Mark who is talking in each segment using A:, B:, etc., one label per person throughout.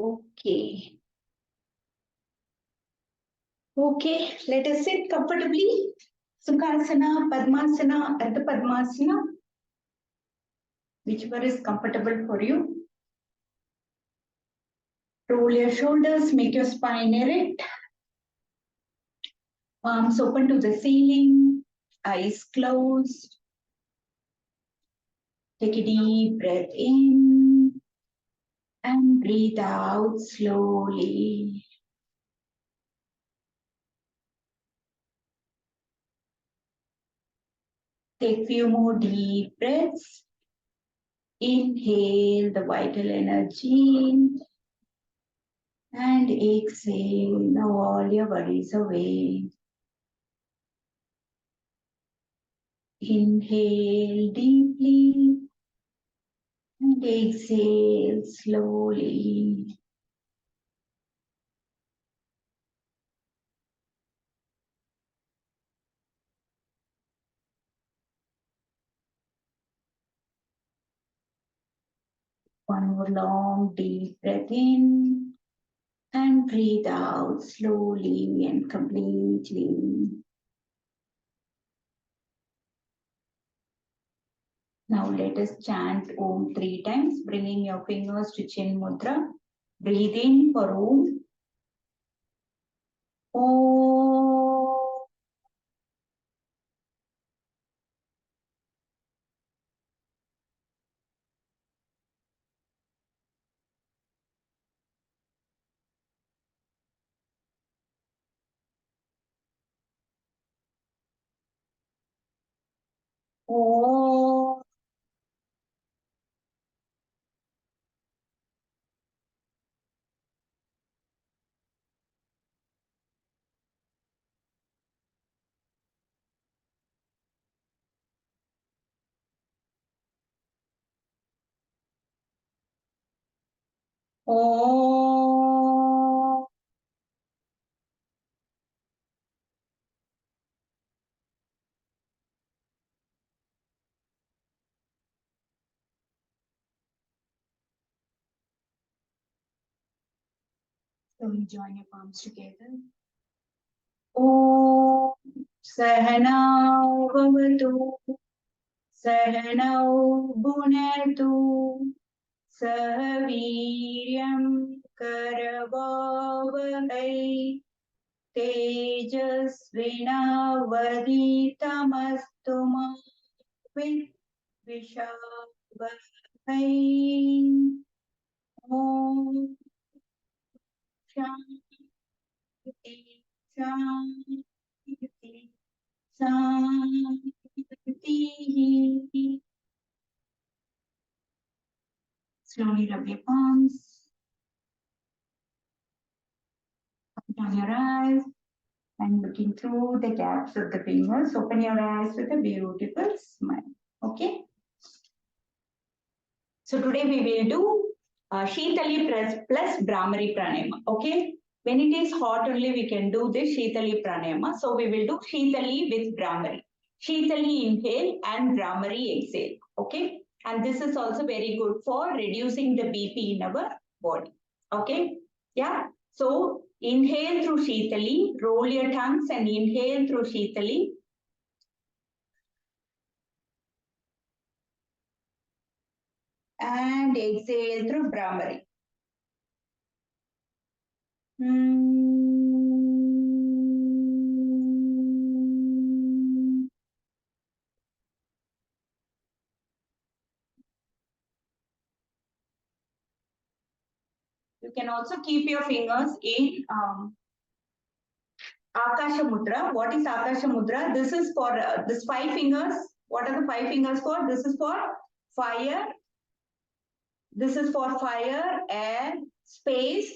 A: Okay. Okay, let us sit comfortably. Sukhasana, Padmasana, Ardha Padmasana, whichever is comfortable for you. Roll your shoulders, make your spine erect. Palms open to the ceiling, eyes closed. Take a deep breath in and breathe out slowly. Take few more deep breaths. Inhale the vital energy and exhale now all your worries away. Inhale deeply and exhale slowly. One more long deep breath in and breathe out slowly and completely. Now let us chant Om 3 times, bringing your fingers to Chin Mudra. Breathe in for Om. Om. Om. Om. Slowly join your palms together. Om Sahanau Bhavatu Sahanau Bhunatu Sahaviryam Karavavahai Tejasvinavaditamastu ma Vishavahai. Om Shanti Shanti Shanti. Slowly rub your palms. Open down your eyes and looking through the gaps of the fingers. Open your eyes with a beautiful smile. Okay. So today we will do Sheethali plus Brahmari Pranayama. Okay. When it is hot only we can do this Sheethali Pranayama. So we will do Sheethali with Brahmari. Sheethali inhale and Brahmari exhale. Okay. And this is also very good for reducing the BP in our body. Okay. Yeah. So inhale through Sheethali, roll your tongues and inhale through Sheethali. And exhale through Brahmari. You can also keep your fingers in Akasha Mudra. What is Akasha Mudra? This is for this 5 fingers. What are the 5 fingers for? This is for fire. This is for fire, air, space,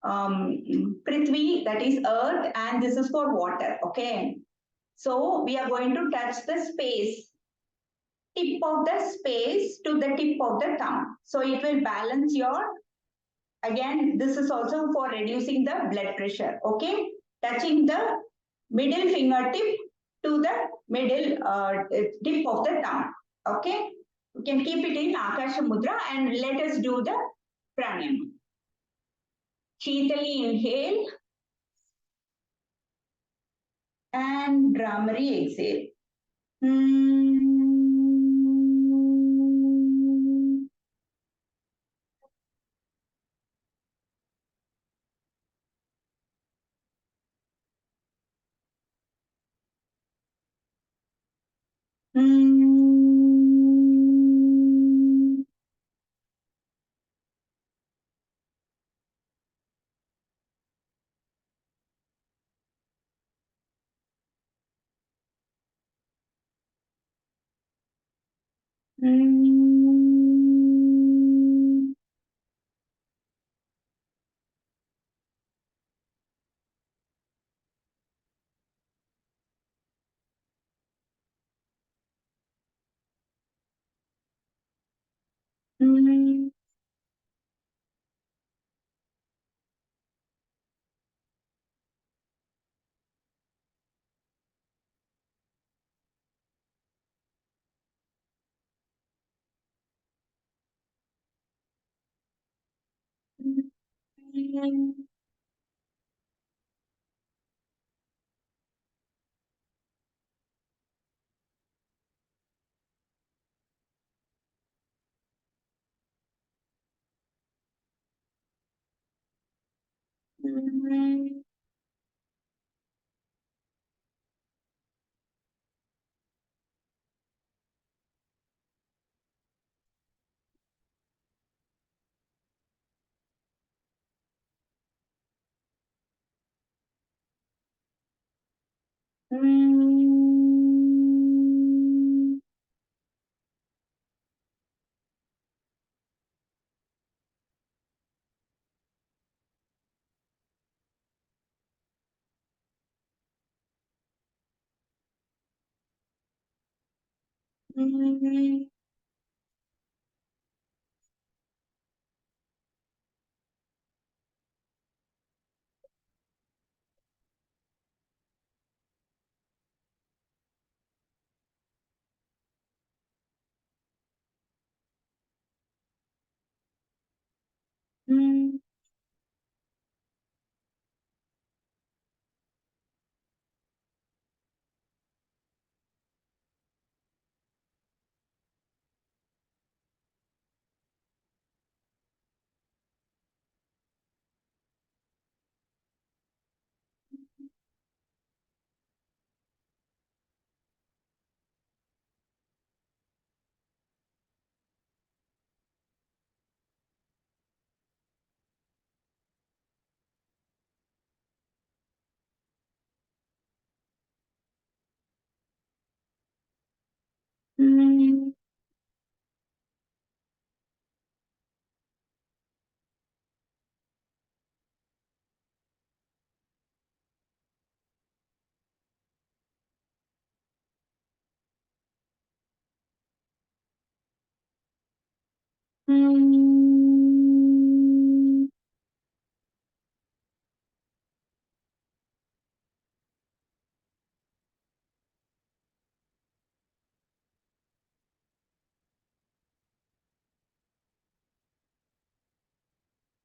A: Prithvi, that is earth, and this is for water. Okay. So we are going to touch the space, tip of the space to the tip of the thumb. So it will balance your, again, this is also for reducing the blood pressure. Okay. Touching the middle fingertip to the middle tip of the thumb. Okay. You can keep it in Akasha Mudra and let us do the pranayama. Sheethali, inhale. And Brahmari, exhale.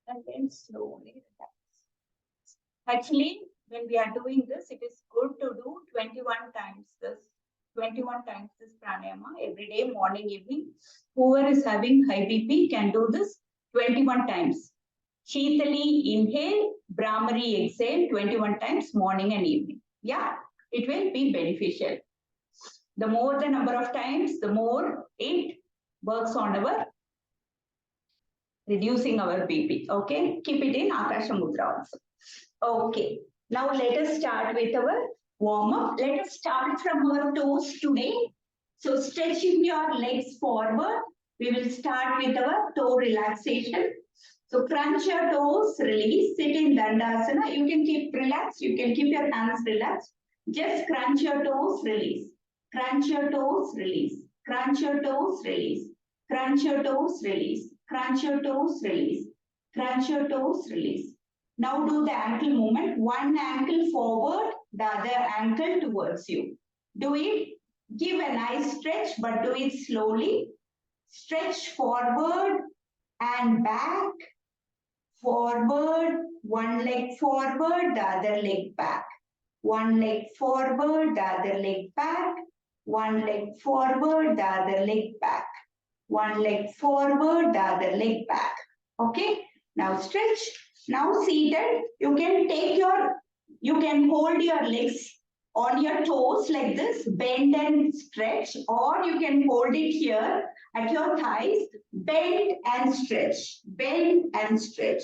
A: And then slowly relax. Actually, when we are doing this, it is good to do 21 times this. 21 times this pranayama every day, morning, evening. Whoever is having high BP can do this 21 times. Sheethali, inhale, Brahmari, exhale 21 times, morning and evening. Yeah, it will be beneficial. The more the number of times, the more it works on our reducing our BP. Okay, keep it in Akasha Mudra also. Okay, now let us start with our warm up. Let us start from our toes today. So stretching your legs forward. We will start with our toe relaxation. So crunch your toes, release, sit in Dandasana. You can keep relaxed, you can keep your hands relaxed. Just crunch your toes, release. Crunch your toes, release. Crunch your toes, release. Crunch your toes, release. Crunch your toes, release. Crunch your toes, release. Now do the ankle movement. One ankle forward, the other ankle towards you. Do it. Give a nice stretch, but do it slowly. Stretch forward and back, forward, one leg forward, the other leg back. One leg forward, the other leg back. One leg forward, the other leg back. One leg forward, the other leg back. Okay. Now stretch. Now seated, you can hold your legs on your toes like this, bend and stretch, or you can hold it here at your thighs, bend and stretch, bend and stretch,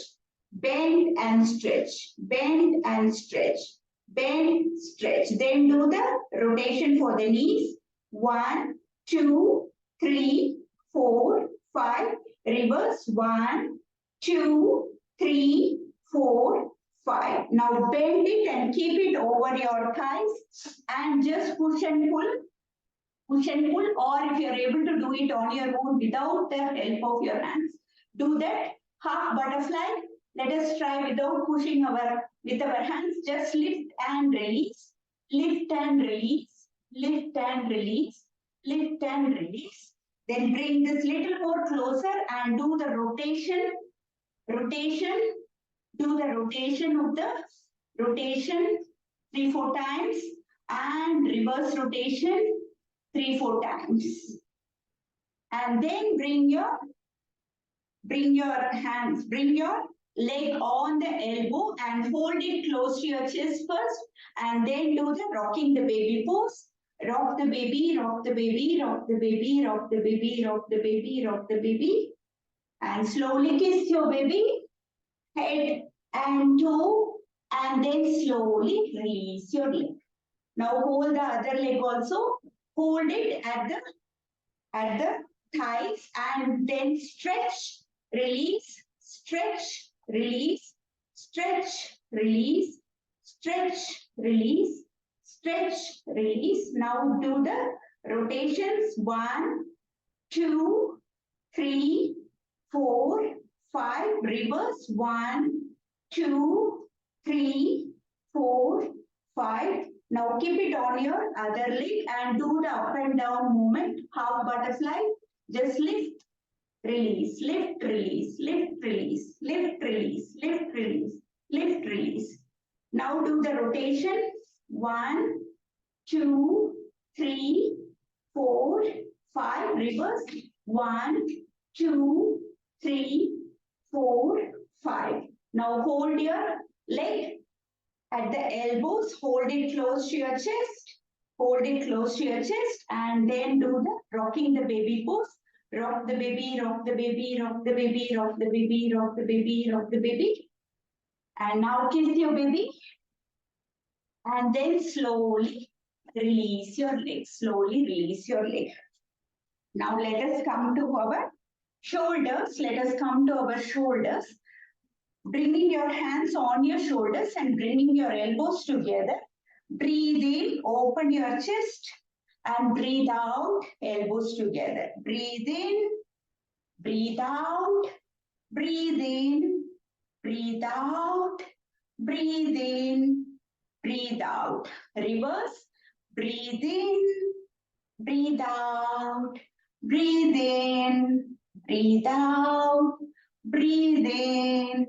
A: bend and stretch, bend and stretch, bend, stretch. Then do the rotation for the knees. 1, 2, 3, 4, 5. Reverse. 1, 2, 3, 4, 5. Now bend it and keep it over your thighs and just push and pull, or if you're able to do it on your own without the help of your hands, do that. Half butterfly. Let us try without pushing with our hands. Just lift and release, lift and release, lift and release, lift and release. Then bring this little more closer and do the rotation, do the rotation of the rotation 3-4 times and reverse rotation 3-4 times. And then bring your hands, bring your leg on the elbow and hold it close to your chest first, and then do the rocking the baby pose. Rock the baby, rock the baby, rock the baby, rock the baby, rock the baby, rock the baby. And slowly kiss your baby, head and toe, and then slowly release your leg. Now hold the other leg also. Hold it at the thighs and then stretch, release, stretch, release, stretch, release, stretch, release, stretch, release. Now do the rotations. 1, 2, 3, 4, 5. Reverse. 1, 2, 3, 4, 5. Now keep it on your other leg and do the up and down movement. Half butterfly. Just lift, release, lift, release, lift, release, lift, release, lift, release, lift, release. Now do the rotation. 1, 2, 3, 4, 5. Reverse. 1, 2, 3, 4, 5. Now hold your leg at the elbows, hold it close to your chest, hold it close to your chest, and then do the rocking the baby pose. Rock the baby, rock the baby, rock the baby, rock the baby, rock the baby, rock the baby. And now kiss your baby. And then slowly release your leg, slowly release your leg. Now let us come to our shoulders. Let us come to our shoulders. Bringing your hands on your shoulders and bringing your elbows together. Breathe in, open your chest, and breathe out, elbows together. Breathe in, breathe out, breathe in, breathe out, breathe in, breathe out. Reverse. Breathe in, breathe out, breathe in, breathe out, breathe in,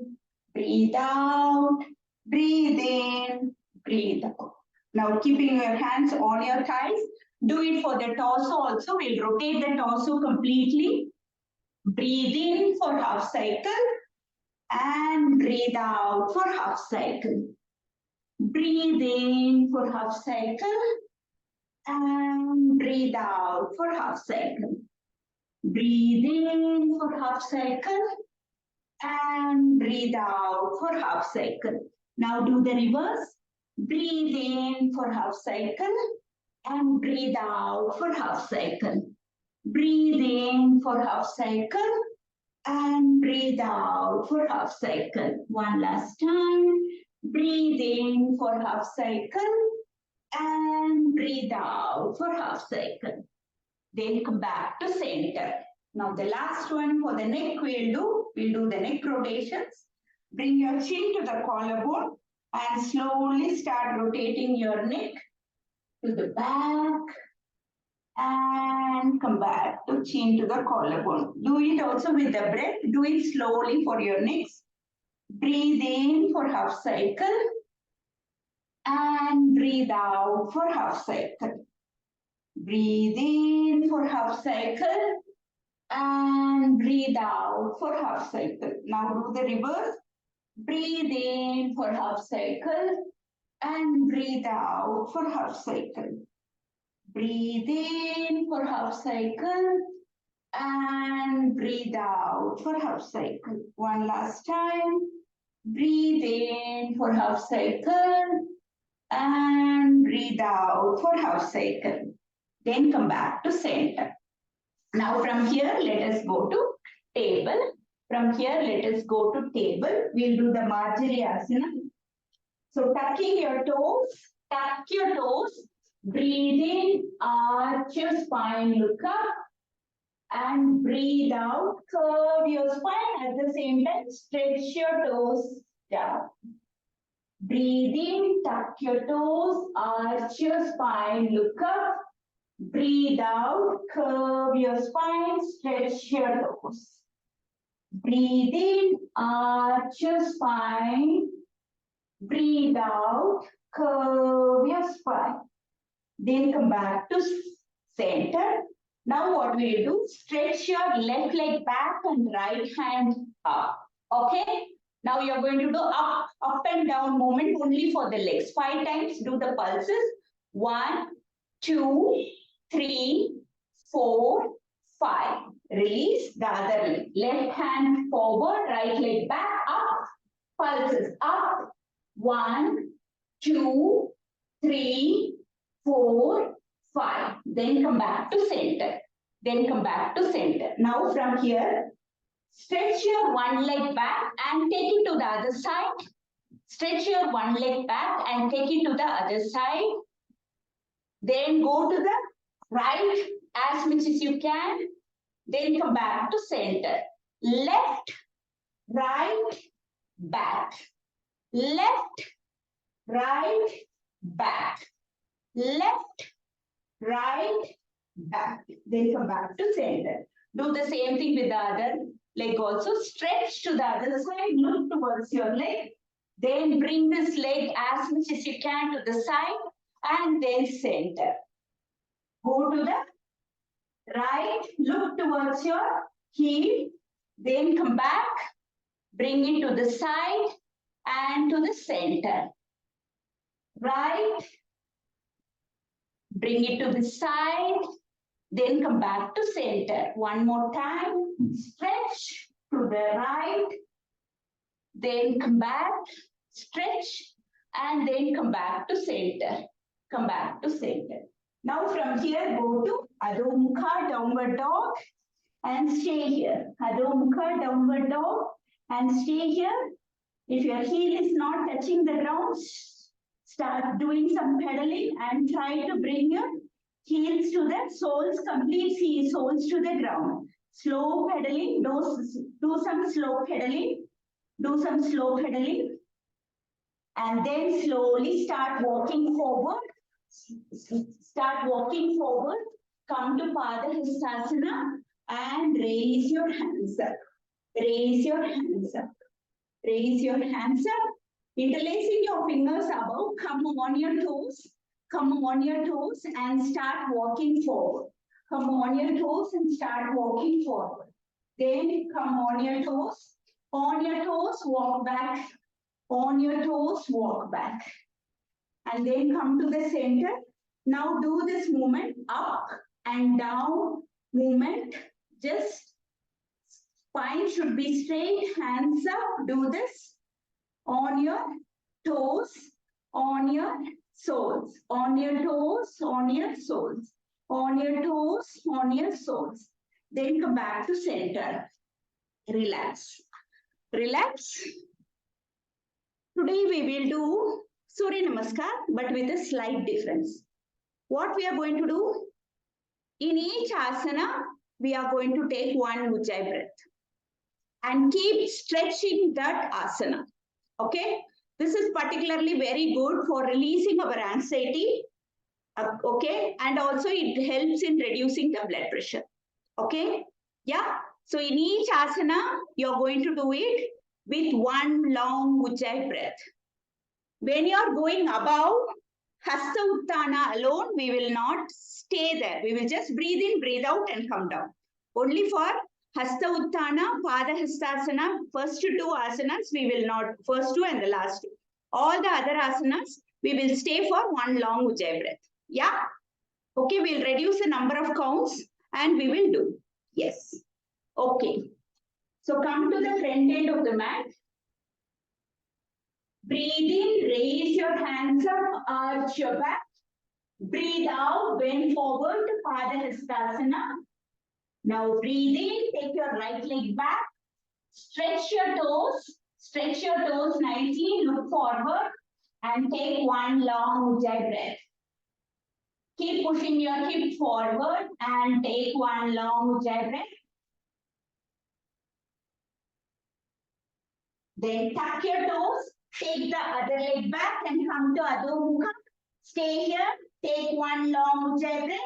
A: breathe out, breathe in, breathe out. Now keeping your hands on your thighs. Do it for the torso also. We'll rotate the torso completely. Breathe in for half cycle and breathe out for half cycle. Breathe in for half cycle and breathe out for half cycle. Breathe in for half cycle and breathe out for half cycle. Now do the reverse. Breathe in for half cycle and breathe out for half cycle. Breathe in for half cycle and breathe out for half cycle. One last time. Breathe in for half cycle and breathe out for half cycle. Then come back to center. Now the last one for the neck we'll do the neck rotations. Bring your chin to the collarbone and slowly start rotating your neck to the back and come back to chin to the collarbone. Do it also with the breath. Do it slowly for your necks. Breathe in for half cycle and breathe out for half cycle. Breathe in for half cycle and breathe out for half cycle. Now do the reverse. Breathe in for half cycle and breathe out for half cycle. Breathe in for half cycle and breathe out for half cycle. One last time. Breathe in for half cycle and breathe out for half cycle. Then come back to center. Now from here, let us go to table. From here, let us go to table. We'll do the Marjari Asana. So tucking your toes, tuck your toes, breathe in, arch your spine, look up, and breathe out, curve your spine. At the same time, stretch your toes down. Breathe in, tuck your toes, arch your spine, look up. Breathe out, curve your spine, stretch your toes. Breathe in, arch your spine. Breathe out, curve your spine. Then come back to center. Now what will you do? Stretch your left leg back and right hand up. Okay? Now you're going to do up and down movement only for the legs. 5 times. Do the pulses. 1, 2, 3, 4, 5. Release the other leg. Left hand forward, right leg back, up. Pulses up. 1, 2, 3, 4, 5. Then come back to center. Then come back to center. Now from here, stretch your one leg back and take it to the other side. Stretch your one leg back and take it to the other side. Then go to the right as much as you can. Then come back to center. Left, right, back. Left, right, back. Left, right, back. Then come back to center. Do the same thing with the other leg also. Stretch to the other side. Look towards your leg. Then bring this leg as much as you can to the side and then center. Go to the right. Look towards your heel. Then come back. Bring it to the side and to the center. Right. Bring it to the side. Then come back to center. One more time. Stretch to the right. Then come back. Stretch. And then come back to center. Come back to center. Now from here, go to Adho Mukha, downward dog. And stay here. Adho Mukha, downward dog. And stay here. If your heel is not touching the ground, start doing some pedaling and try to bring your heels to the soles, complete soles to the ground. Slow pedaling, do some slow pedaling. Do some slow pedaling. And then slowly start walking forward. Start walking forward. Come to Padahastasana and raise your hands up. Raise your hands up. Raise your hands up. Interlacing your fingers above. Come on your toes. Come on your toes and start walking forward. Come on your toes and start walking forward. Then come on your toes. On your toes, walk back. On your toes, walk back. And then come to the center. Now do this movement, up and down movement. Just spine should be straight, hands up. Do this on your toes, on your soles, on your toes, on your soles, on your toes, on your soles. Then come back to center. Relax. Relax. Today we will do Suryanamaskar, but with a slight difference. What we are going to do? In each asana, we are going to take one Ujjai breath and keep stretching that asana. Okay? This is particularly very good for releasing our anxiety. Okay? And also it helps in reducing the blood pressure. Okay? Yeah? So in each asana, you're going to do it with one long Ujjayi breath. When you are going above Hasta Uttana alone, we will not stay there. We will just breathe in, breathe out and come down. Only for Hasta Uttana, Pada Hastasana, first two asanas, we will not, first two and the last two. All the other asanas, we will stay for one long Ujjayi breath. Yeah? Okay, we'll reduce the number of counts and we will do. Yes. Okay. So come to the front end of the mat. Breathe in, raise your hands up, arch your back. Breathe out, bend forward to Pada Hastasana. Now breathe in, take your right leg back. Stretch your toes nicely, look forward and take one long Ujjayi breath. Keep pushing your hip forward and take one long Ujjayi breath. Then tuck your toes, take the other leg back and come to Adho Mukha. Stay here, take one long Ujjayi breath.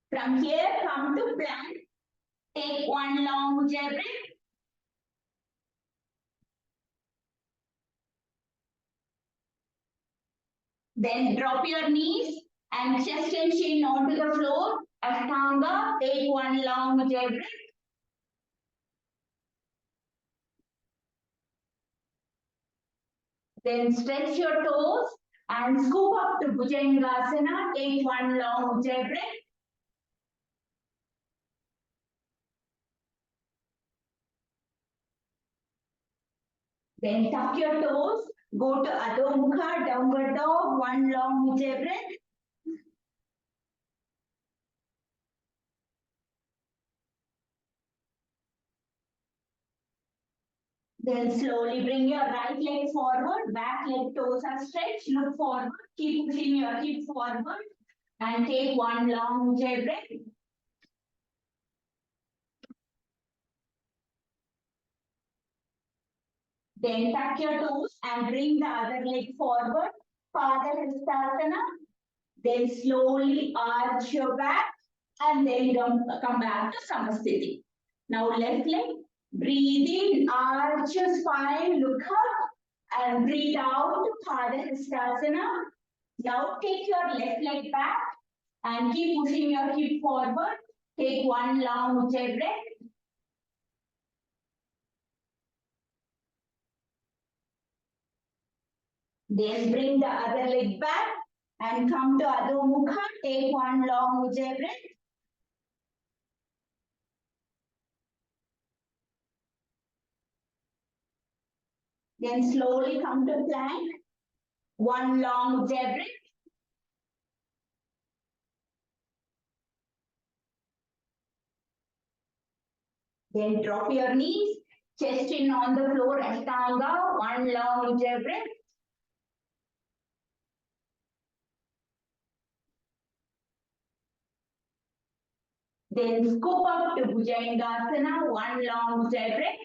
A: From here, come to plank. Take one long Ujjayi breath. Then drop your knees and chest and chin onto the floor. Ashtanga, take one long Ujjayi breath. Then stretch your toes and scoop up to Bhujangasana. Take one long Ujjayi breath. Then tuck your toes. Go to Adho Mukha, downward dog. One long Ujjayi breath. Then slowly bring your right leg forward, back leg toes are stretched, look forward, keep pushing your hip forward and take one long Ujjayi breath. Then tuck your toes and bring the other leg forward, Pada Hastasana. Then slowly arch your back and then come back to Samasthiti. Now left leg, breathe in, arch your spine, look up and breathe out to Pada Hastasana. Now take your left leg back and keep pushing your hip forward. Take one long Ujjayi breath. Then bring the other leg back and come to Adho Mukha. Take one long Ujjayi breath. Then slowly come to plank. One long Ujjayi breath. Then drop your knees, chest in on the floor, Ashtanga. One long Ujjayi breath. Then scoop up to Bhujangasana. One long Ujjayi breath.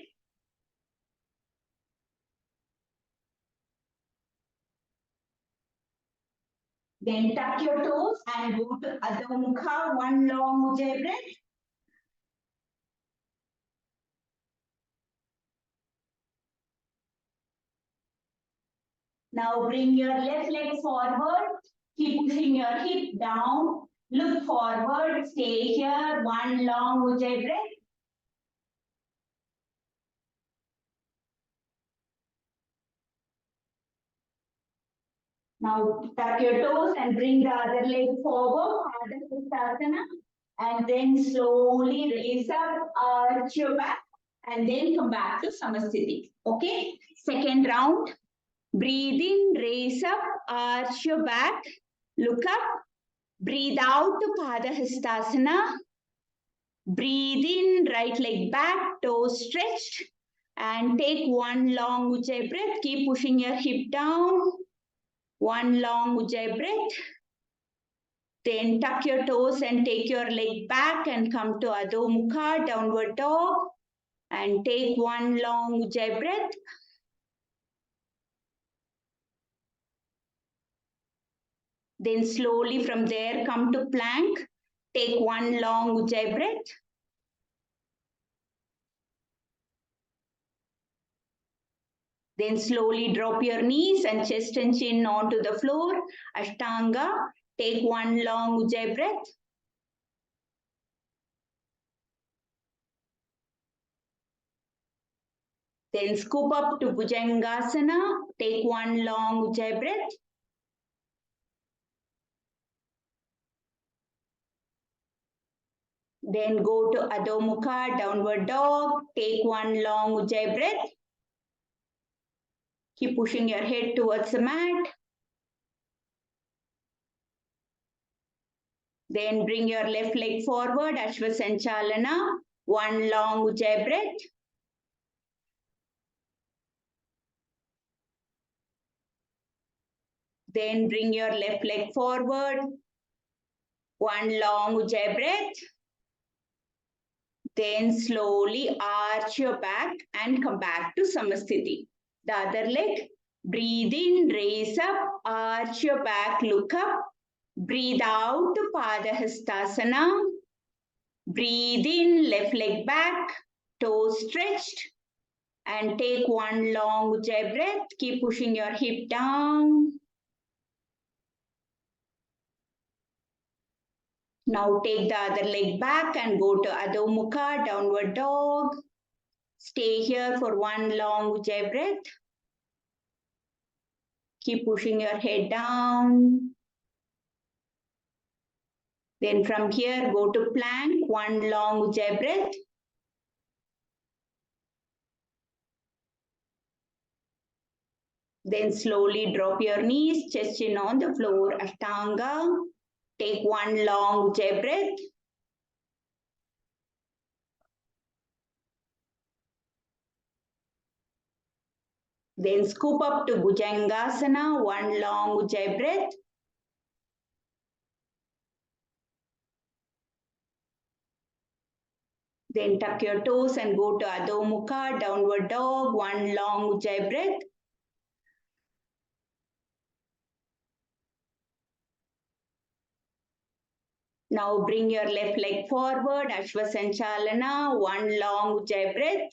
A: Then tuck your toes and go to Adho Mukha. One long Ujjayi breath. Now bring your left leg forward. Keep pushing your hip down. Look forward. Stay here. One long Ujjayi breath. Now tuck your toes and bring the other leg forward. Pada Hastasana. And then slowly raise up, arch your back. And then come back to Samasthiti. Okay. Second round. Breathe in, raise up, arch your back. Look up. Breathe out to Pada Hastasana. Breathe in, right leg back, toes stretched. And take one long Ujjayi breath. Keep pushing your hip down. One long Ujjayi breath. Then tuck your toes and take your leg back and come to Adho Mukha, downward dog. And take one long Ujjayi breath. Then slowly from there, come to plank. Take one long Ujjayi breath. Then slowly drop your knees and chest and chin onto the floor. Ashtanga. Take one long Ujjayi breath. Then scoop up to Bhujangasana. Take one long Ujjayi breath. Then go to Adho Mukha, downward dog. Take one long Ujjayi breath. Keep pushing your head towards the mat. Then bring your left leg forward, Ashvasanchalana. One long Ujjayi breath. Then bring your left leg forward. One long Ujjayi breath. Then slowly arch your back and come back to Samasthiti. The other leg. Breathe in, raise up, arch your back, look up. Breathe out to Padahastasana. Breathe in, left leg back, toes stretched. And take one long Ujjayi breath. Keep pushing your hip down. Now take the other leg back and go to Adho Mukha, downward dog. Stay here for one long Ujjayi breath. Keep pushing your head down. Then from here, go to plank, one long Ujjayi breath. Then slowly drop your knees, chest in on the floor, Ashtanga. Take one long Ujjayi breath. Then scoop up to Bhujangasana, one long Ujjayi breath. Then tuck your toes and go to Adho Mukha, downward dog, one long Ujjayi breath. Now bring your left leg forward, Ashvasanchalana, one long Ujjayi breath.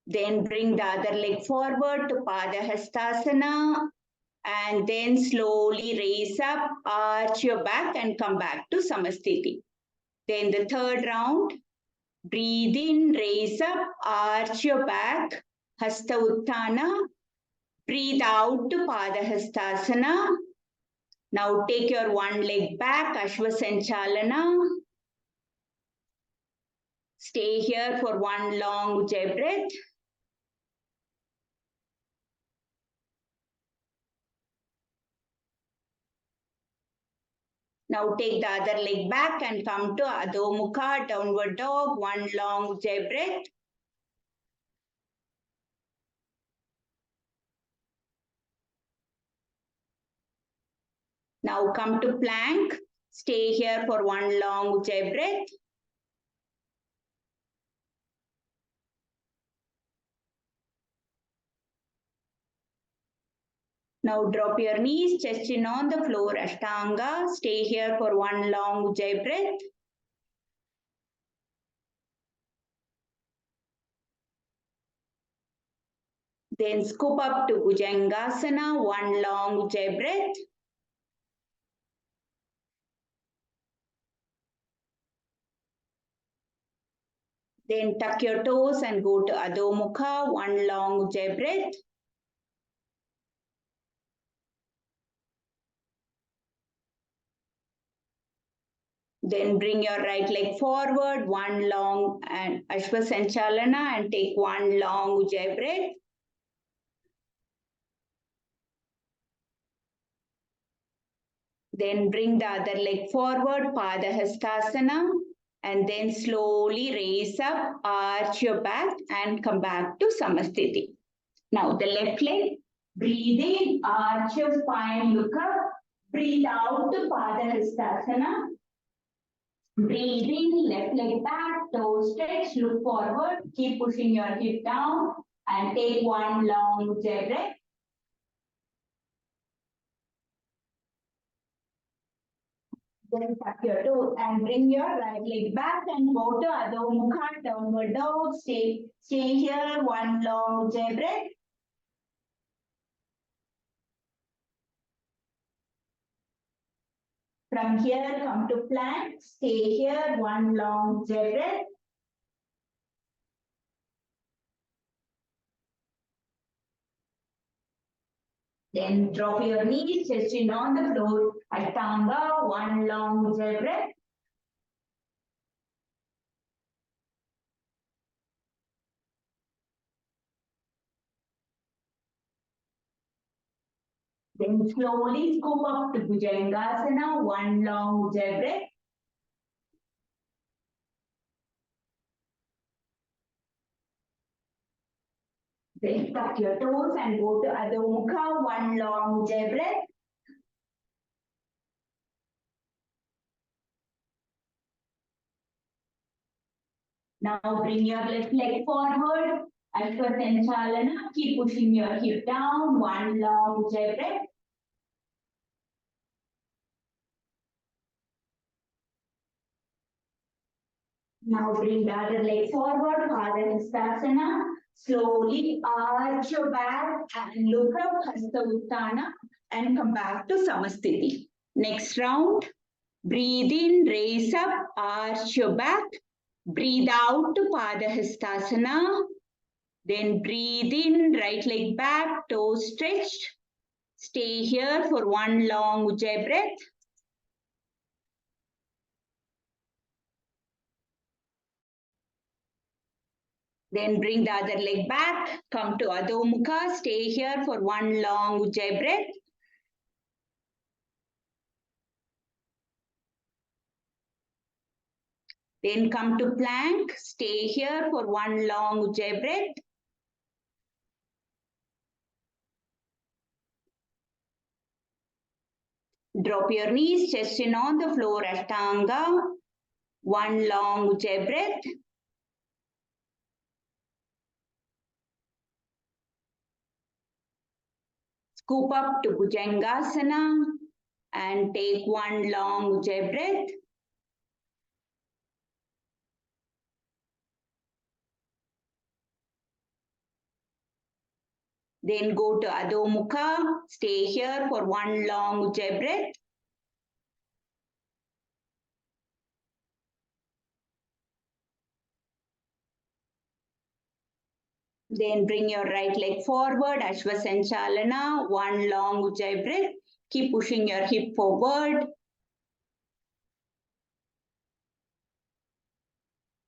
A: Then bring the other leg forward to Padahastasana. And then slowly raise up, arch your back and come back to Samasthiti. Then the third round, breathe in, raise up, arch your back, Hasta Utthana. Breathe out to Padahastasana. Now take your one leg back, Ashvasanchalana. Stay here for one long Ujjayi breath. Now take the other leg back and come to Adho Mukha, downward dog, one long Ujjayi breath. Now come to plank. Stay here for one long Ujjayi breath. Now drop your knees, chest in on the floor, Ashtanga. Stay here for one long Ujjayi breath. Then scoop up to Bhujangasana, one long Ujjayi breath. Then tuck your toes and go to Adho Mukha, one long Ujjayi breath. Then bring your right leg forward, one long and Ashvasanchalana, and take one long Ujjayi breath. Then bring the other leg forward, Padahastasana, and then slowly raise up, arch your back and come back to Samasthiti. Now the left leg, breathe in, arch your spine, look up, breathe out to Padahastasana. Breathe in, left leg back, toes stretch, look forward, keep pushing your hip down and take one long Ujjayi breath. Then tuck your toes and bring your right leg back and go to Adho Mukha, downward dog. Stay here, one long Ujjayi breath. From here, come to plank. Stay here, one long Ujjayi breath. Then drop your knees, chest in on the floor. Ashtanga, one long Ujjayi breath. Then slowly scoop up to Bhujangasana, one long Ujjayi breath. Then tuck your toes and go to Adho Mukha, one long Ujjayi breath. Now bring your left leg forward. Ashwasanchalana, keep pushing your hip down, one long Ujjayi breath. Now bring the other leg forward, Padahastasana. Slowly arch your back and look up, Hasta Uttana, and come back to Samasthiti. Next round, breathe in, raise up, arch your back. Breathe out to Padahastasana. Then breathe in, right leg back, toes stretched. Stay here for one long Ujjayi breath. Then bring the other leg back, come to Adho Mukha, stay here for one long Ujjayi breath. Then come to plank, stay here for one long Ujjayi breath. Drop your knees, chest in on the floor, Ashtanga. One long Ujjayi breath. Scoop up to Bhujangasana and take one long Ujjayi breath. Then go to Adho Mukha, stay here for one long Ujjayi breath. Then bring your right leg forward, Ashwasanchalana, one long Ujjayi breath. Keep pushing your hip forward.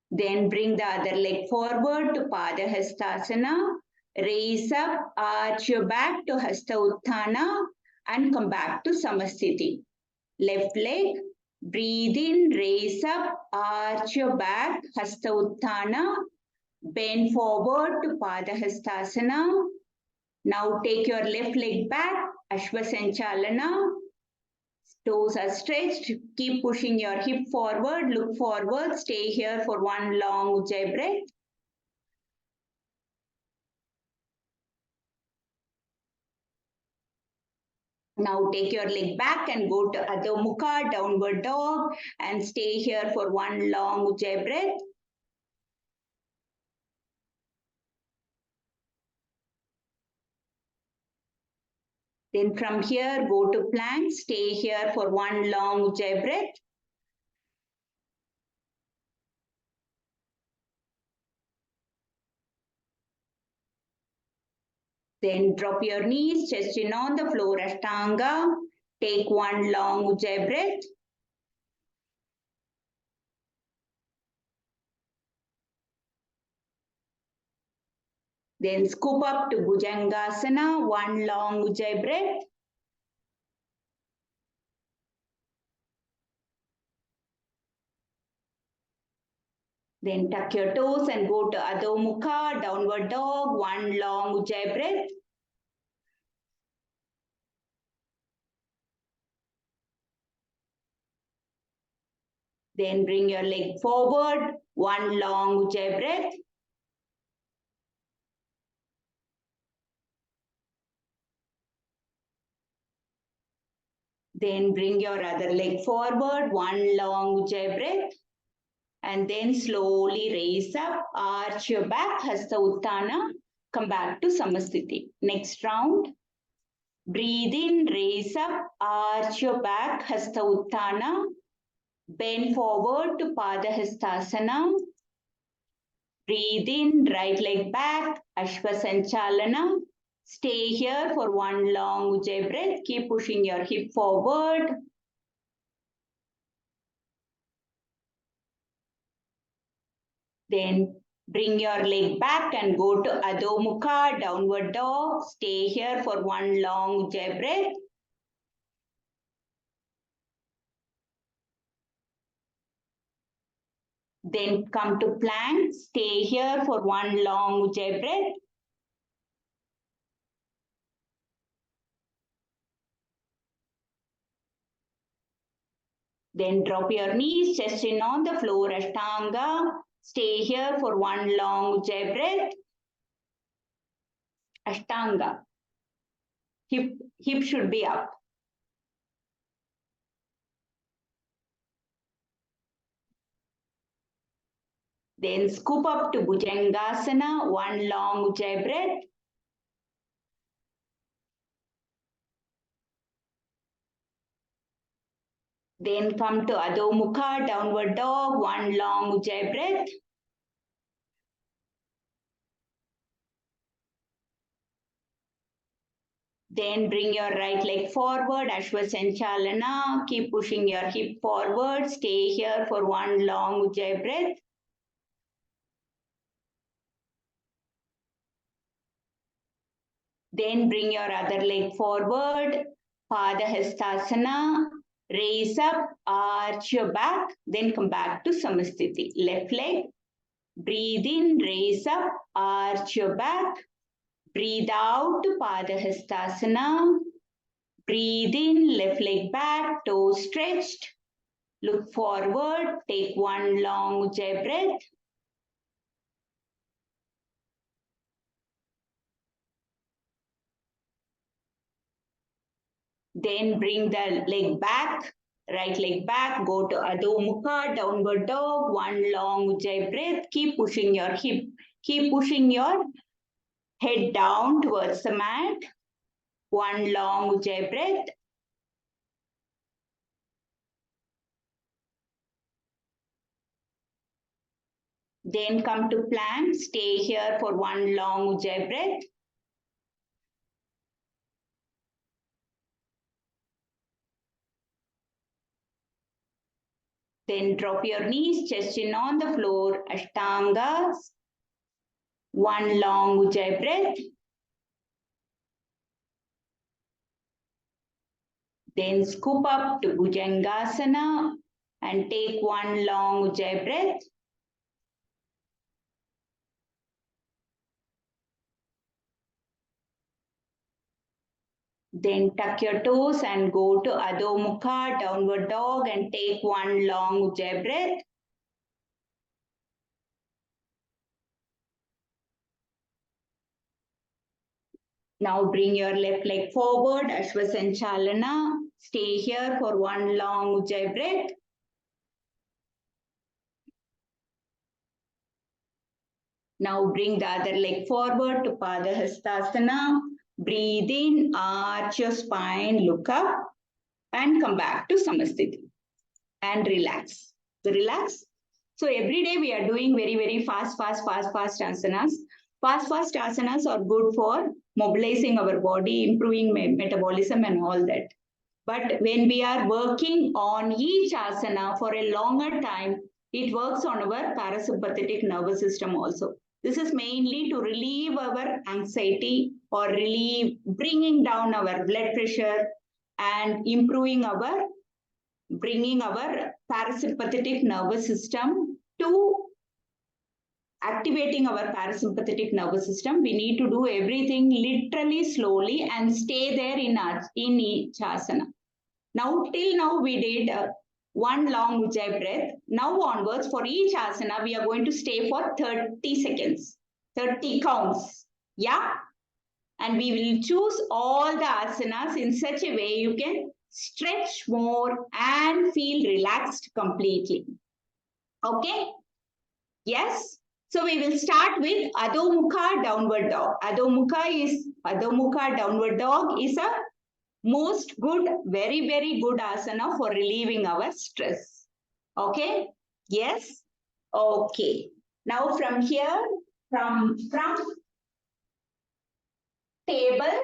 A: Then bring the other leg forward to Padahastasana. Raise up, arch your back to Hasta Utthana and come back to Samasthiti. Left leg, breathe in, raise up, arch your back, Hasta Utthana. Bend forward to Padahastasana. Now take your left leg back, Ashwasanchalana. Toes are stretched. Keep pushing your hip forward. Look forward. Stay here for one long Ujjayi breath. Now take your leg back and go to Adho Mukha, downward dog, and stay here for one long Ujjayi breath. Then from here, go to plank. Stay here for one long Ujjayi breath. Then drop your knees, chest in on the floor, Ashtanga. Take one long Ujjayi breath. Then scoop up to Bhujangasana, one long Ujjayi breath. Then tuck your toes and go to Adho Mukha, downward dog, one long Ujjayi breath. Then bring your leg forward, one long Ujjayi breath. Then bring your other leg forward, one long Ujjayi breath. And then slowly raise up, arch your back, Hasta Uttana. Come back to Samasthiti. Next round. Breathe in, raise up, arch your back, Hasta Uttana. Bend forward to Padahastasana. Breathe in, right leg back, Ashvasanchalana. Stay here for one long Ujjayi breath. Keep pushing your hip forward. Then bring your leg back and go to Adho Mukha, downward dog. Stay here for one long Ujjayi breath. Then come to plank. Stay here for one long Ujjayi breath. Then drop your knees, chest in on the floor, Ashtanga. Stay here for one long Ujjayi breath. Ashtanga. Hip should be up. Then scoop up to Bhujangasana, one long Ujjayi breath. Then come to Adho Mukha, downward dog, one long Ujjayi breath. Then bring your right leg forward, Ashvasanchalana. Keep pushing your hip forward. Stay here for one long Ujjayi breath. Then bring your other leg forward, Padahastasana. Raise up, arch your back, then come back to Samasthiti. Left leg. Breathe in, raise up, arch your back. Breathe out to Padahastasana. Breathe in, left leg back, toes stretched. Look forward, take one long Ujjayi breath. Then bring the leg back, right leg back, go to Adho Mukha, downward dog, one long Ujjayi breath. Keep pushing your hip, keep pushing your head down towards the mat. One long Ujjayi breath. Then come to plank, stay here for one long Ujjayi breath. Then drop your knees, chest in on the floor, Ashtangas. One long Ujjayi breath. Then scoop up to Bhujangasana and take one long Ujjayi breath. Then tuck your toes and go to Adho Mukha, downward dog, and take one long Ujjayi breath. Now bring your left leg forward, Ashvasanchalana. Stay here for one long Ujjayi breath. Now bring the other leg forward to Padahastasana. Breathe in, arch your spine, look up, and come back to Samasthiti. And relax. So relax. So every day we are doing very fast asanas. Fast asanas are good for mobilizing our body, improving metabolism and all that. But when we are working on each asana for a longer time, it works on our parasympathetic nervous system also. This is mainly to relieve our anxiety or bringing down our blood pressure and bringing our parasympathetic nervous system to activating our parasympathetic nervous system. We need to do everything literally slowly and stay there in each asana. Now, till now we did one long Ujjayi breath. Now onwards, for each asana, we are going to stay for 30 seconds, 30 counts. Yeah? And we will choose all the asanas in such a way you can stretch more, and feel relaxed completely. Okay? Yes? So we will start with Adho Mukha Downward Dog. Adho Mukha Downward Dog is a most good, very, very good asana for relieving our stress. Okay? Yes? Okay. Now from here, from table,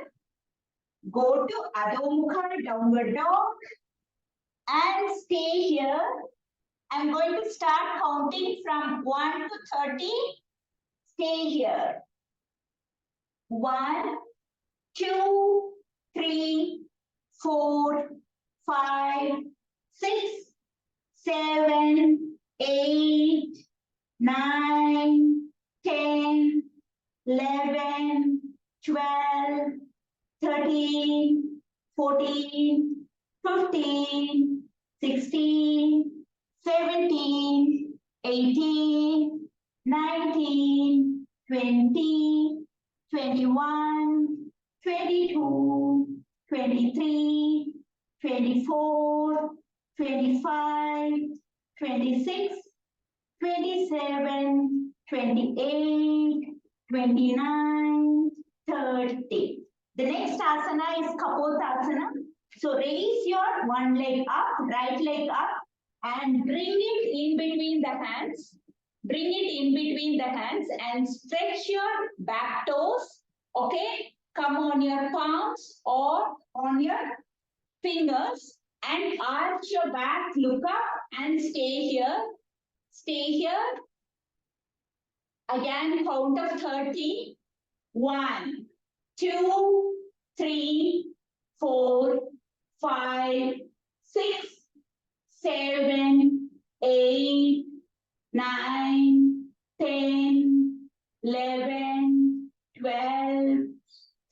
A: go to Adho Mukha Downward Dog and stay here. I'm going to start counting from 1 to 30. Stay here. 1, 2, 3, 4, 5, 6, 7, 8, 9, 10, 11, 12, 13, 14, 15, 16, 17, 18, 19, 20, 21, 22, 23, 24, 25, 26, 27, 28, 29, 30. The next asana is Kapotasana. So raise your one leg up, right leg up, and bring it in between the hands. Bring it in between the hands and stretch your back toes. Okay? Come on your palms or on your fingers and arch your back, look up and stay here. Stay here. Again, count of 30. 1, 2, 3, 4, 5, 6, 7, 8, 9, 10, 11, 12,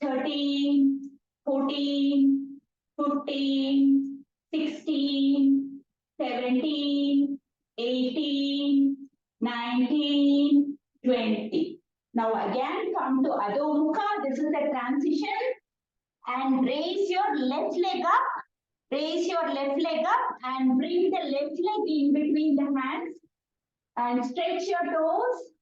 A: 13, 14, 15, 16, 17, 18, 19, 20. Now again come to Adho Mukha. This is a transition. And raise your left leg up. Raise your left leg up and bring the left leg in between the hands. And stretch your toes.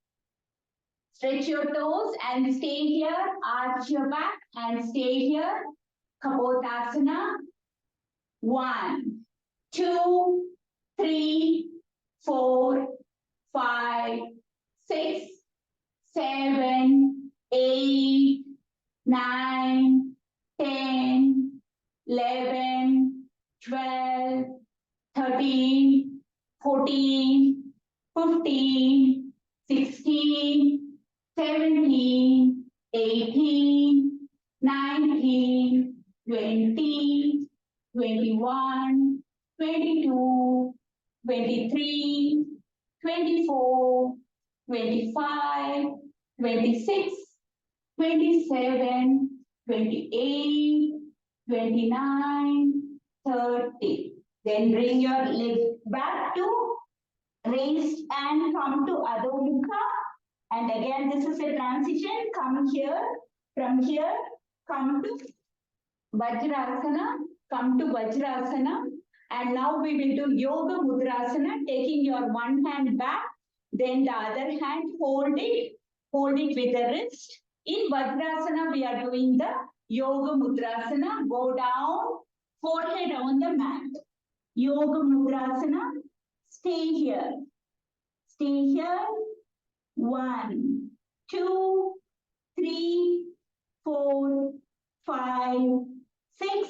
A: Stretch your toes and stay here. Arch your back and stay here. Kapotasana. 1, 2, 3, 4, 5, 6, 7, 8, 9, 10, 11, 12, 13, 14, 15, 16, 17, 18, 19, 20, 21, 22, 23, 24, 25, 26, 27, 28, 29, 30. Then bring your leg back to raised and come to Adho Mukha. And again, this is a transition. Come here. From here, come to Vajrasana. Come to Vajrasana. And now we will do Yoga Mudrasana, taking your one hand back, then the other hand hold it with the wrist. In Vajrasana, we are doing the Yoga Mudrasana. Go down, forehead on the mat. Yoga Mudrasana. Stay here. Stay here. 1, 2, 3, 4, 5, 6,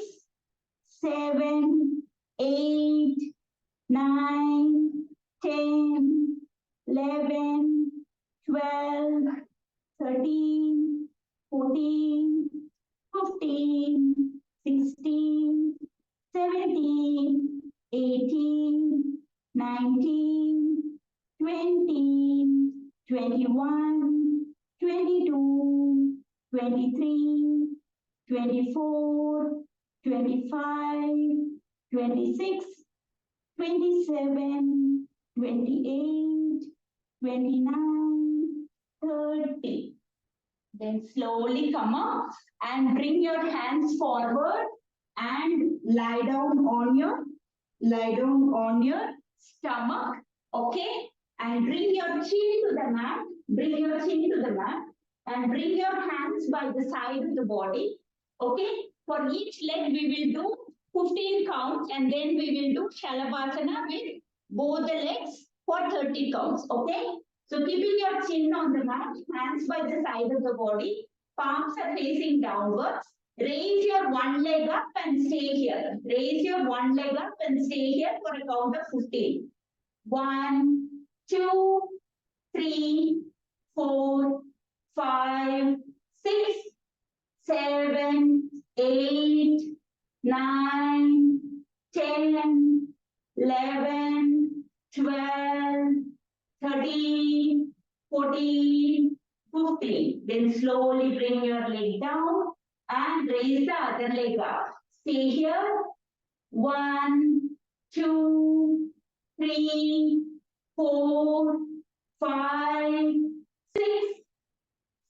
A: 7, 8, 9, 10, 11, 12, 13, 14, 15, 16, 17, 18, 19, 20, 21, 22, 23, 24, 25, 26, 27, 28, 29, 30. Then slowly come up and bring your hands forward and lie down on your stomach, okay? And bring your chin to the mat, and bring your hands by the side of the body, okay? For each leg, we will do 15 counts, and then we will do Shalabhasana with both the legs for 30 counts, okay? So keeping your chin on the mat, hands by the side of the body, palms are facing downwards. Raise your one leg up and stay here. Raise your one leg up and stay here for a count of 15. 1, 2, 3, 4, 5, 6, 7, 8, 9, 10, 11, 12, 13, 14, 15. Then slowly bring your leg down and raise the other leg up. Stay here. 1, 2, 3, 4, 5, 6,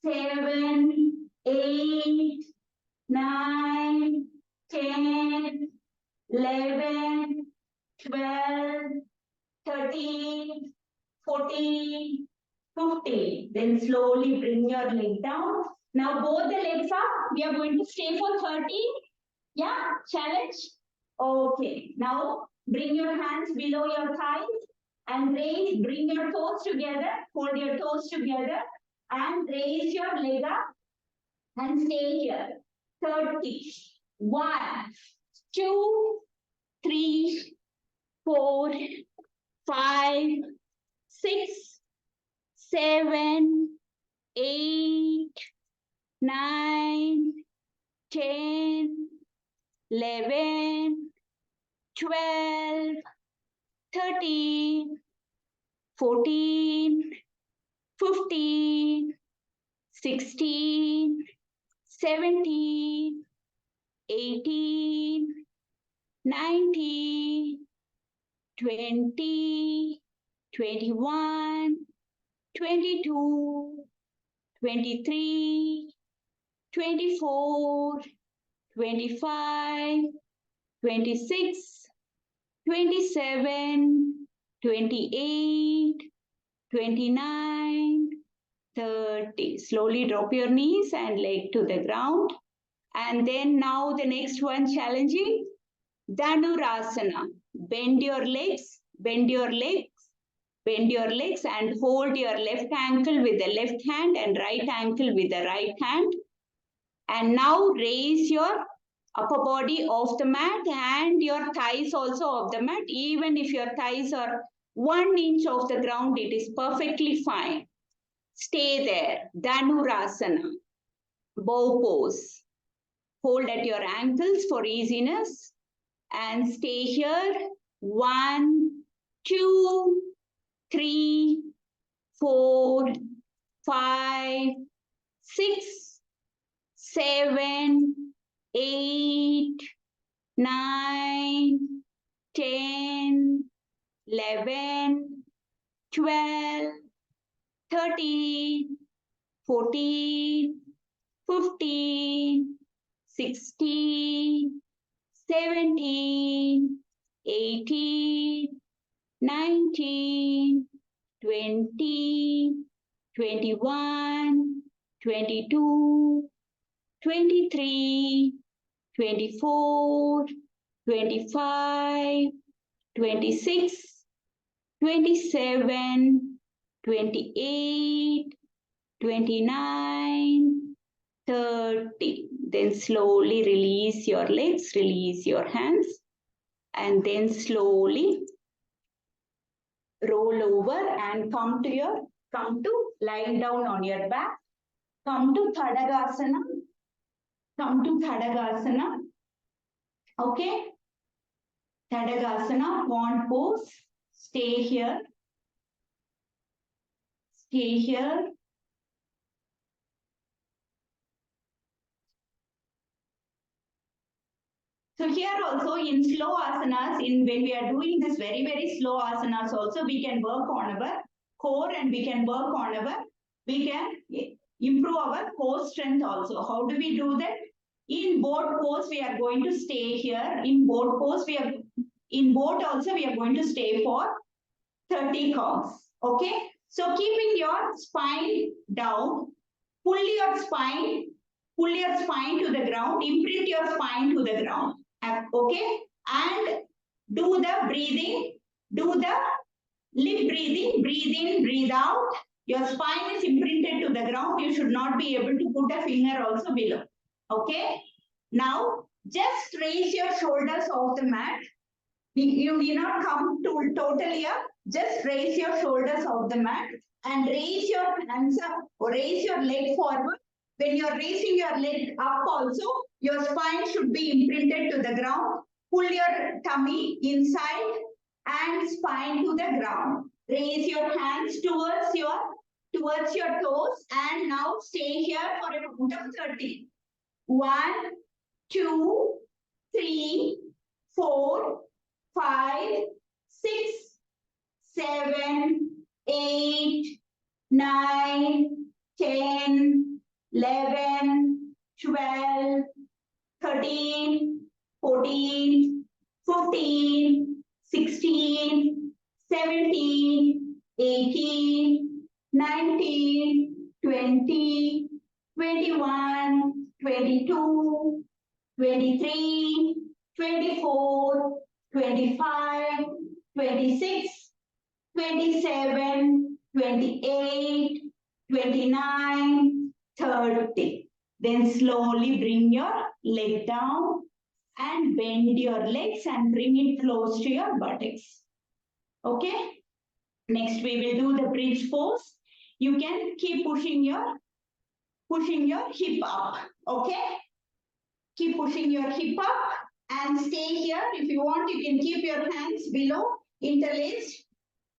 A: 7, 8, 9, 10, 11, 12, 13, 14, 15. Then slowly bring your leg down. Now both the legs up. We are going to stay for 30. Yeah, challenge. Okay. Now bring your hands below your thighs and raise. Bring your toes together. Hold your toes together and raise your leg up and stay here. 30. 1, 2, 3, 4, 5, 6, 7, 8, 9, 10, 11, 12, 13, 14, 15, 16, 17, 18, 19, 20, 21, 22, 23, 24, 25, 26, 27, 28, 29, 30. Slowly drop your knees and leg to the ground. And then now the next one challenging, Dhanurasana. Bend your legs, bend your legs, bend your legs and hold your left ankle with the left hand and right ankle with the right hand. And now raise your upper body off the mat and your thighs also off the mat. Even if your thighs are 1 inch off the ground, it is perfectly fine. Stay there. Dhanurasana. Bow pose. Hold at your ankles for easiness. And stay here. 1, 2, 3, 4, 5, 6, 7, 8, 9, 10, 11, 12, 13, 14, 15, 16, 17, 18, 19, 20, 21, 22, 23, 24, 25, 26, 27, 28, 29, 30. Then slowly release your legs, release your hands, and then slowly roll over and come to lying down on your back. Come to Thadagasana. Come to Thadagasana. Okay. Thadagasana, pond pose. Stay here. Stay here. So here also in slow asanas, when we are doing this very, very slow asanas also, we can work on our core and we can work on we can improve our core strength also. How do we do that? In boat pose, we are going to stay here. In boat pose, in boat also we are going to stay for 30 counts. Okay. So keeping your spine down, pull your spine to the ground, imprint your spine to the ground. Okay. And do the breathing, do the lip breathing, breathe in, breathe out. Your spine is imprinted to the ground. You should not be able to put a finger also below. Okay. Now, just raise your shoulders off the mat. You will not come to totally up. Just raise your shoulders off the mat and raise your hands up or raise your leg forward. When you are raising your leg up also, your spine should be imprinted to the ground. Pull your tummy inside and spine to the ground. Raise your hands towards your toes and now stay here for a count of 30. 1, 2, 3, 4, 5, 6, 7, 8, 9, 10, 11, 12, 13, 14, 15, 16, 17, 18, 19, 20, 21, 22, 23, 24, 25, 26, 27, 28, 29, 30. Then slowly bring your leg down and bend your legs and bring it close to your buttocks. Okay. Next we will do the bridge pose. You can keep pushing your hip up. Okay. Keep pushing your hip up and stay here. If you want, you can keep your hands below, interlaced.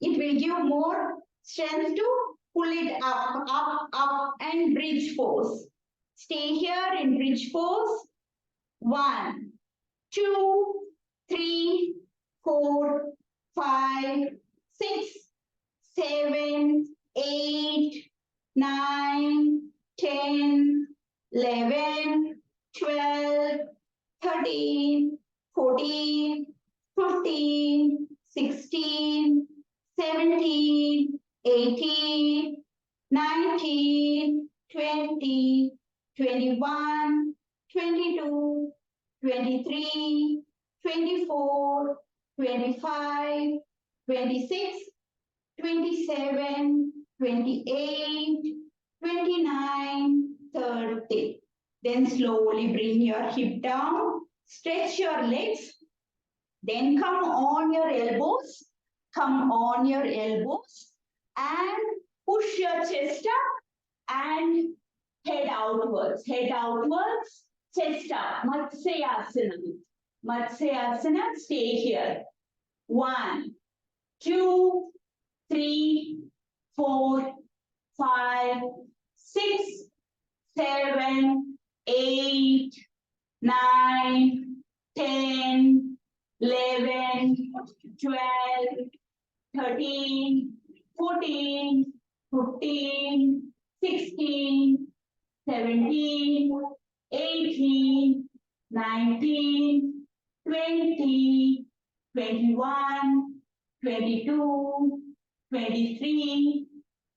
A: It will give more strength to pull it up, up, up, and bridge pose. Stay here in bridge pose. 1, 2, 3, 4, 5, 6, 7, 8, 9, 10, 11, 12, 13, 14, 15, 16, 17, 18, 19, 20, 21, 22, 23, 24, 25, 26, 27, 28, 29, 30. Then slowly bring your hip down, stretch your legs, then come on your elbows, and push your chest up and head outwards, chest up, Matsyasana, stay here. 1, 2, 3, 4, 5, 6, 7, 8, 9, 10, 11, 12, 13, 14, 15, 16, 17, 18, 19, 20, 21, 22, 23,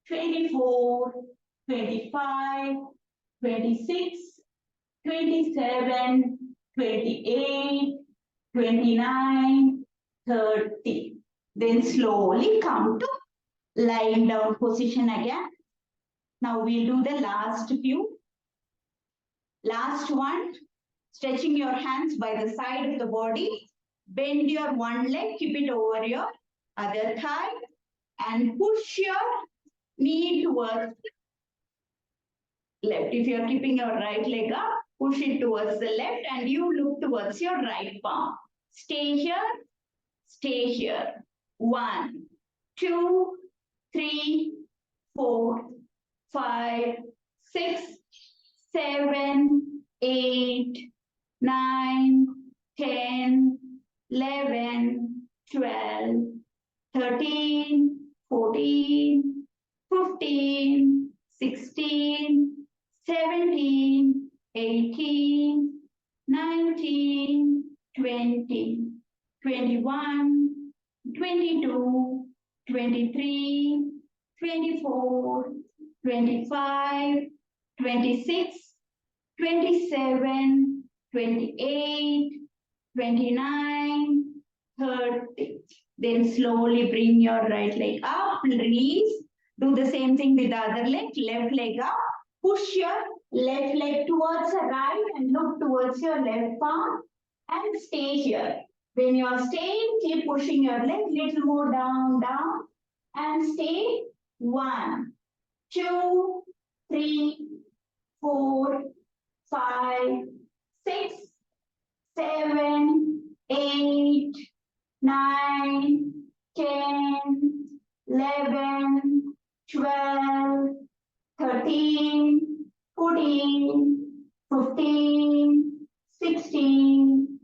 A: 24, 25, 26, 27, 28, 29, 30. Then slowly come to lying down position again. Now we'll do the last few. Last one, stretching your hands by the side of the body. Bend your one leg, keep it over your other thigh and push your knee towards left. If you're keeping your right leg up, push it towards the left and you look towards your right palm. Stay here, stay here. 1, 2, 3, 4, 5, 6, 7, 8, 9, 10, 11, 12, 13, 14, 15, 16, 17, 18, 19, 20, 21, 22, 23, 24, 25, 26, 27, 28, 29, 30. Then slowly bring your right leg up, release. Do the same thing with the other leg, left leg up. Push your left leg towards the right and look towards your left palm and stay here. When you are staying, keep pushing your leg little more down, down and stay. 1, 2, 3, 4, 5, 6, 7, 8, 9, 10, 11, 12, 13, 14, 15, 16,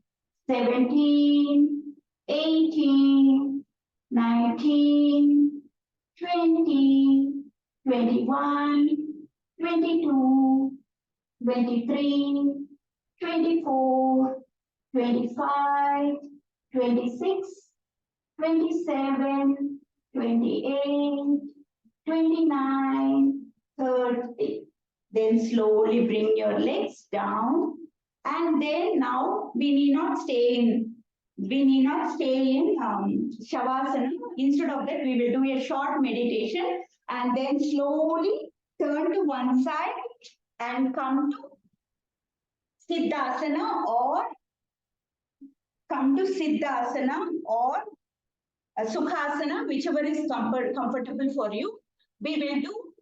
A: 17, 18, 19, 20, 21, 22, 23, 24, 25, 26, 27, 28, 29, 30. Then slowly bring your legs down. And then now we need not stay in Shavasana. Instead of that, we will do a short meditation and then slowly turn to one side and come to Siddhasana or Sukhasana, whichever is comfortable for you. We will do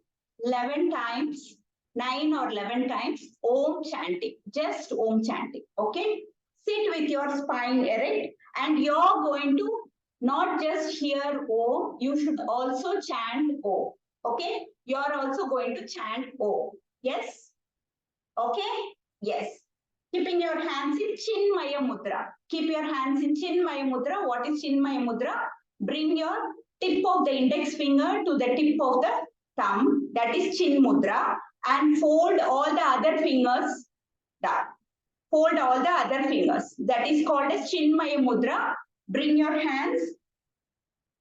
A: 11 times, 9 or 11 times Om chanting, just Om chanting, okay? Sit with your spine erect and you're going to not just hear Om, you should also chant Om, okay? You're also going to chant Om, yes? Okay? Yes. Keeping your hands in Chinmaya Mudra. Keep your hands in Chinmaya Mudra. What is Chinmaya Mudra? Bring your tip of the index finger to the tip of the thumb. That is Chin Mudra. And fold all the other fingers down. Fold all the other fingers. That is called as Chinmaya Mudra. Bring your hands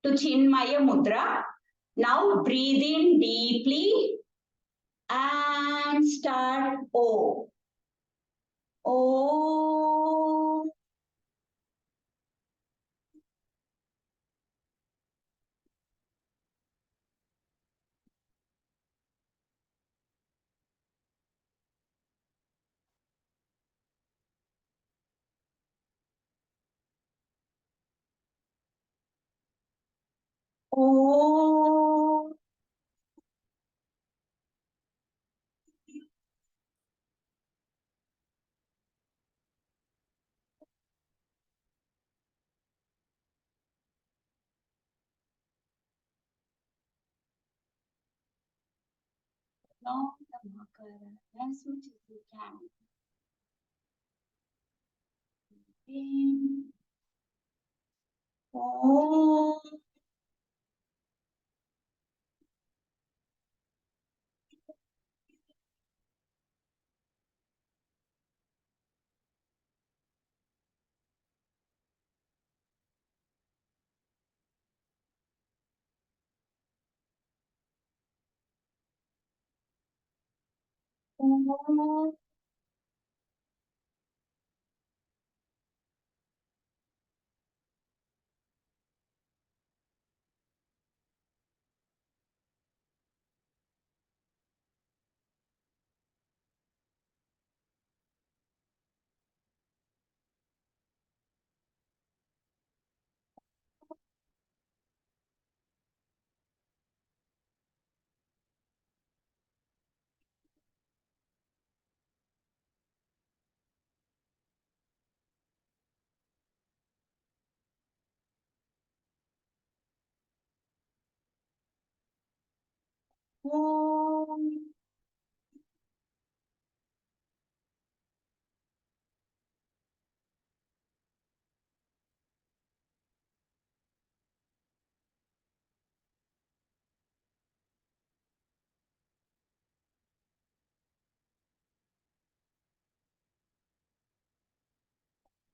A: to Chinmaya Mudra. Now breathe in deeply and start O. O. O. Long the marker as much as you can. In. O. O. O.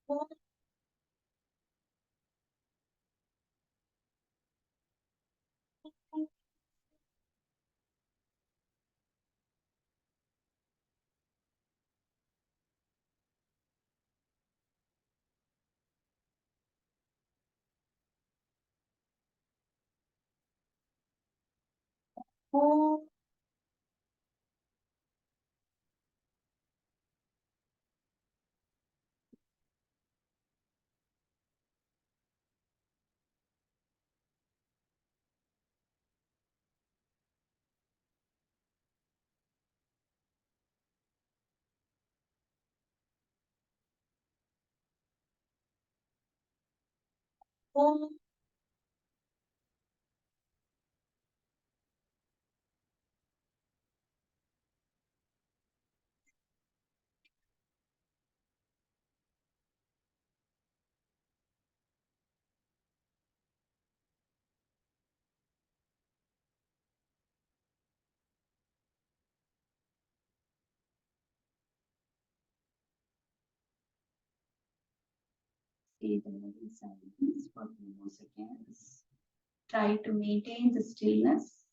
A: Oh. Oh. Stay there in silence for 2 more seconds. Try to maintain the stillness.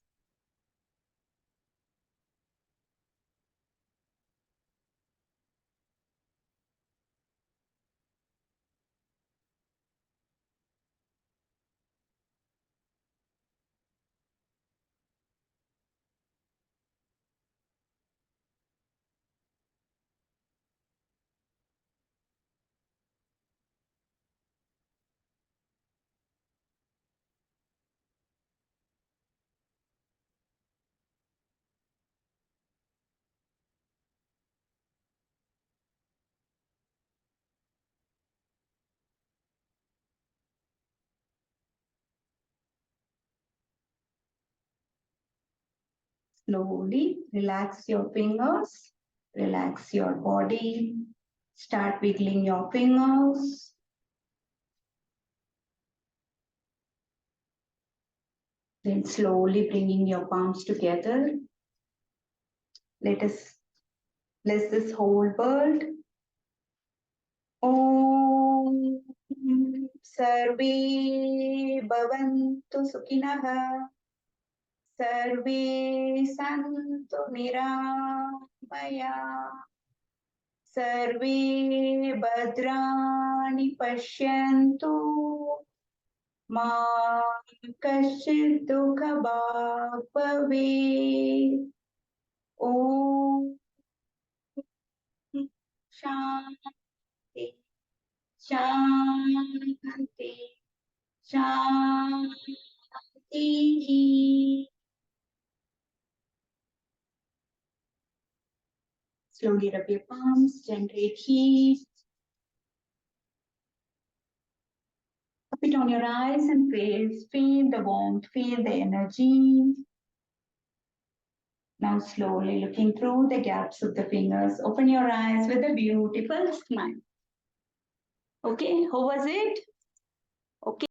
A: Slowly relax your fingers, relax your body, start wiggling your fingers. Then slowly bringing your palms together. Let us bless this whole world. Om Sarve Bhavantu Sukhinah. सर्वे सन्तु निरामया सर्वे भद्राणि पश्यन्तु मा कश्चित् दुःखभाग् भवेत् ॐ शान्ति शान्ति शान्तिः Slowly rub your palms, generate heat. Put it on your eyes and feel the warmth, feel the energy. Now slowly looking through the gaps of the fingers, open your eyes with a beautiful smile. Okay, how was it? Okay.